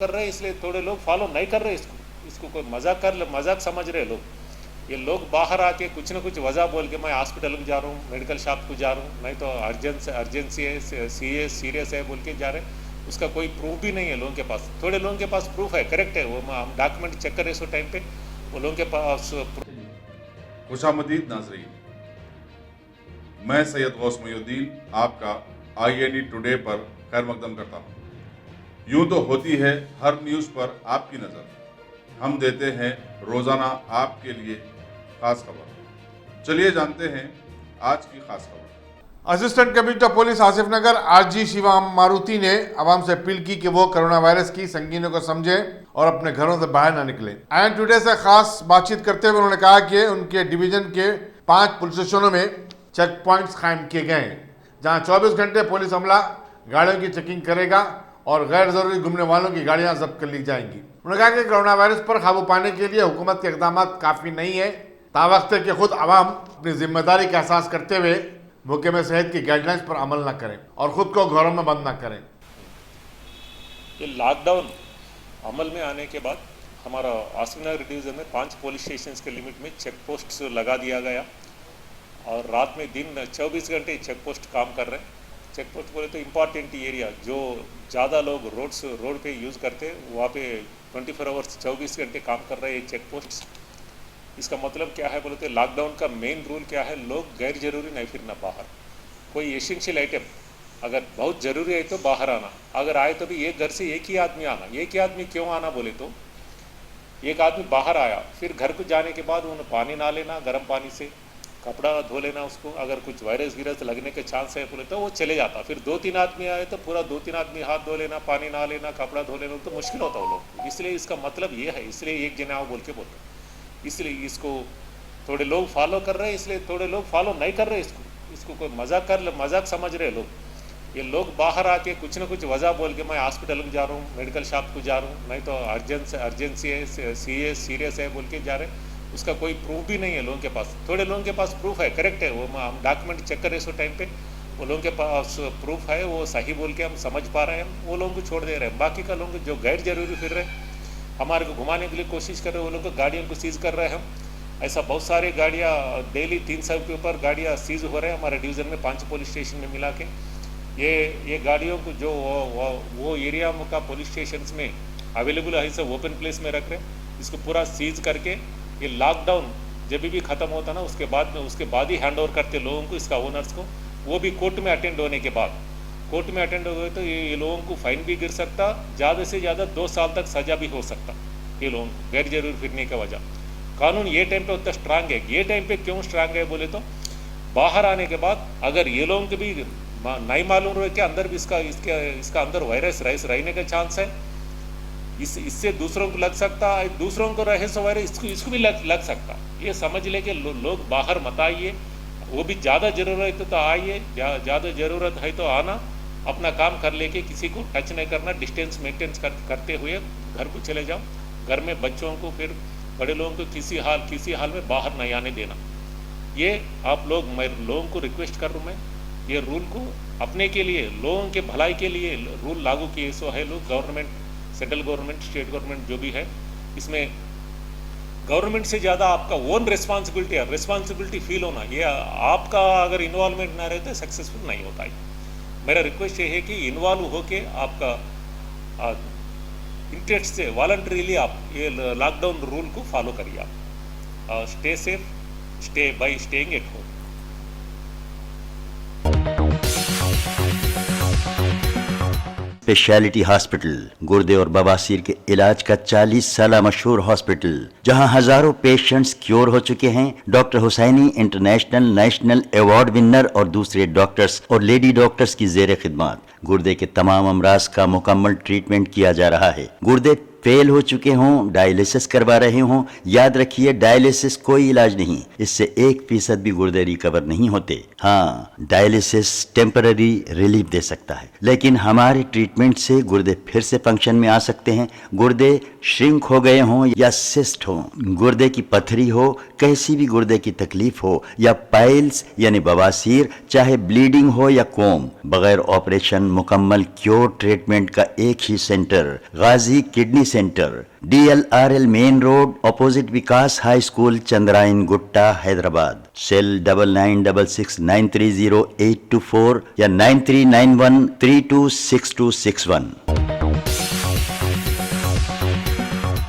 कर रहे हैं, इसलिए थोड़े लोग फॉलो नहीं कर रहे इसको कोई मजाक समझ रहे लोग। ये लोग बाहर आके कुछ ना कुछ वजह बोल के मैं हॉस्पिटल को जा रहा हूँ, मेडिकल शॉप को जा रहा हूँ, नहीं तो अर्जेंसी है, सीरियस है बोल के जा रहे हैं। उसका कोई प्रूफ भी नहीं है लोगों के पास। थोड़े लोगों के पास प्रूफ है, करेक्ट है, वो हम डॉक्यूमेंट चेक कर रहे उस टाइम पे, वो लोगों के पास। खुशामदीद नाजरीन, मैं सैयद गौस मोइनुद्दीन आपका INE टुडे पर खैर मकदम करता हूँ। यूं तो होती है हर न्यूज़ पर आपकी नज़र, हम देते हैं रोज़ाना आपके लिए खास खबर। चलिए जानते हैं आज की खास खबर। असिस्टेंट कमिश्नर पुलिस आसिफ नगर RG शिवा मारुति ने आवाम से अपील की कि वो कोरोना वायरस की संगीनों को समझें और अपने घरों से बाहर ना निकलें। INE टुडे से खास बातचीत करते हुए उन्होंने कहा कि उनके डिवीजन के 5 पुलिस स्टेशनों में चेक पॉइंट्स कायम किए गए हैं, जहां 24 घंटे पुलिस अमला गाड़ियों की चेकिंग करेगा और गैर जरूरी घूमने वालों की गाड़ियां जब्त कर ली जाएंगी। उन्होंने कहा कि कोरोना वायरस पर काबू पाने के लिए हुकूमत के इकदाम काफी नहीं है, तावक्त है कि खुद आवाम अपनी जिम्मेदारी का एहसास करते हुए महकमे सेहत की गाइडलाइंस पर अमल न करें और खुद को घरों में बंद न करें। ये लॉकडाउन अमल में आने के बाद हमारा आसिफ नगर डिवीज़न में 5 पुलिस स्टेशन के लिमिट में चेक पोस्ट लगा दिया गया और रात में दिन 24 घंटे चेक पोस्ट काम कर रहे हैं। चेक पोस्ट बोले तो इम्पॉर्टेंट एरिया जो ज़्यादा लोग रोड पे यूज़ करते हैं, वहाँ पे 24 आवर्स 24 घंटे काम कर रहे हैं चेक पोस्ट। इसका मतलब क्या है बोले तो लॉकडाउन का मेन रूल क्या है, लोग गैर जरूरी नहीं फिरना बाहर। कोई एसेंशियल आइटम अगर बहुत ज़रूरी है तो बाहर आना, अगर आए तो भी एक घर से एक ही आदमी आना। एक ही आदमी क्यों आना बोले तो एक आदमी बाहर आया, फिर घर को जाने के बाद उन्हें पानी ना लेना, गर्म पानी से कपड़ा धो लेना उसको, अगर कुछ वायरस गिरस लगने के चांस है बोले तो वो चले जाता। फिर 2-3 आदमी आए तो पूरा 2-3 आदमी हाथ धो लेना, पानी ना लेना, कपड़ा धो लेना, तो मुश्किल होता वो लोग। इसलिए इसका मतलब ये है, इसलिए एक जना बोल के बोलते, इसलिए इसको थोड़े लोग फॉलो कर रहे हैं, इसलिए थोड़े लोग फॉलो नहीं कर रहे इसको कोई मजाक समझ रहे लोग। ये लोग बाहर आके कुछ ना कुछ वजह बोल के मैं हॉस्पिटल को जा रहा हूँ, मेडिकल शॉप को जा रहा हूँ, नहीं तो अर्जेंसी है, सीरियस है बोल के जा रहे हैं। उसका कोई प्रूफ भी नहीं है लोगों के पास। थोड़े लोगों के पास प्रूफ है, करेक्ट है, वो हम डॉक्यूमेंट चेक कर रहे हैं उस टाइम पे, वो लोगों के पास प्रूफ है, वो सही बोल के हम समझ पा रहे हैं, वो लोगों को छोड़ दे रहे हैं। बाकी का लोग जो गैर जरूरी फिर रहे हैं, हमारे को घुमाने के लिए कोशिश कर रहे हैं, वो लोग को गाड़ियों को सीज कर रहे हैं हम। ऐसा बहुत सारी गाड़ियाँ डेली 300 के ऊपर गाड़ियाँ सीज हो रहे हैं हमारे डिवीज़न में 5 पुलिस स्टेशन में मिला के। ये गाड़ियों को जो वो एरिया का पुलिस स्टेशन में अवेलेबल है, इसे ओपन प्लेस में रख रहे हैं। इसको पूरा सीज करके ये लॉकडाउन जब भी ख़त्म होता ना उसके बाद ही हैंड ओवर करते लोगों को, इसका ओनर्स को, वो भी कोर्ट में अटेंड होने के बाद। कोर्ट में अटेंड हो गए तो ये लोगों को फाइन भी गिर सकता, ज़्यादा से ज़्यादा 2 साल तक सज़ा भी हो सकता ये लोगों को गैर जरूर फिरने की वजह। कानून ये टाइम पे उतना स्ट्रांग है। ये टाइम पे क्यों स्ट्रांग है बोले तो बाहर आने के बाद अगर ये लोगों को भी नहीं मालूम रहे कि अंदर भी इसका अंदर वायरस रहने का चांस है, इससे दूसरों को लग सकता है, दूसरों को रहे सो वायरस इसको भी लग सकता। ये समझ ले कि लोग बाहर मत आइए, वो भी ज़्यादा ज़रूरत है तो आइए, ज़्यादा ज़रूरत है तो आना, अपना काम कर लेके किसी को टच नहीं करना, डिस्टेंस मेंटेन करते हुए घर को चले जाओ। घर में बच्चों को फिर बड़े लोगों को किसी हाल में बाहर नहीं आने देना। ये मैं लोगों को रिक्वेस्ट कर रहा हूँ, मैं ये रूल को अपने के लिए, लोगों के भलाई के लिए रूल लागू किए सो है लोग। Government, central government, state government जो भी है, इसमें गवर्नमेंट से ज़्यादा आपका ओन रिस्पॉन्सिबिलिटी फील होना, ये आपका अगर इन्वॉल्वमेंट ना रहे तो सक्सेसफुल नहीं होता है। मेरा रिक्वेस्ट ये है कि इन्वॉल्व होके आपका इंटरेस्ट से वॉलंटरीली आप ये लॉकडाउन रूल को फॉलो करिए। आप stay safe, stay bye staying at home. Speciality hospital, गुर्दे और बवासीर के इलाज का 40 साल मशहूर हॉस्पिटल, जहां हजारों पेशेंट्स क्योर हो चुके हैं। Doctor Husaini international national award winner और दूसरे डॉक्टर्स और लेडी डॉक्टर्स की जेर खिदमत गुर्दे के तमाम अमराज का मुकम्मल ट्रीटमेंट किया जा रहा है। गुर्दे फेल हो चुके हों, डायलिसिस करवा रहे हों, याद रखिए डायलिसिस कोई इलाज नहीं, इससे 1% भी गुर्दे रिकवर नहीं होते। हाँ, डायलिसिस टेम्पररी रिलीफ दे सकता है, लेकिन हमारे ट्रीटमेंट से गुर्दे फिर से फंक्शन में आ सकते हैं। गुर्दे श्रिंक हो गए हों या सिस्ट हो, गुर्दे की पथरी हो, कैसी भी गुर्दे की तकलीफ हो, या पाइल्स यानी बवासीर, चाहे ब्लीडिंग हो या कोम, बगैर ऑपरेशन मुकम्मल क्योर ट्रीटमेंट का एक ही centre, Ghazi kidney centre, DLRL main road, opposite Vikas high school, Chandrayangutta, Hyderabad. Cell 9966930824 या 9391326261।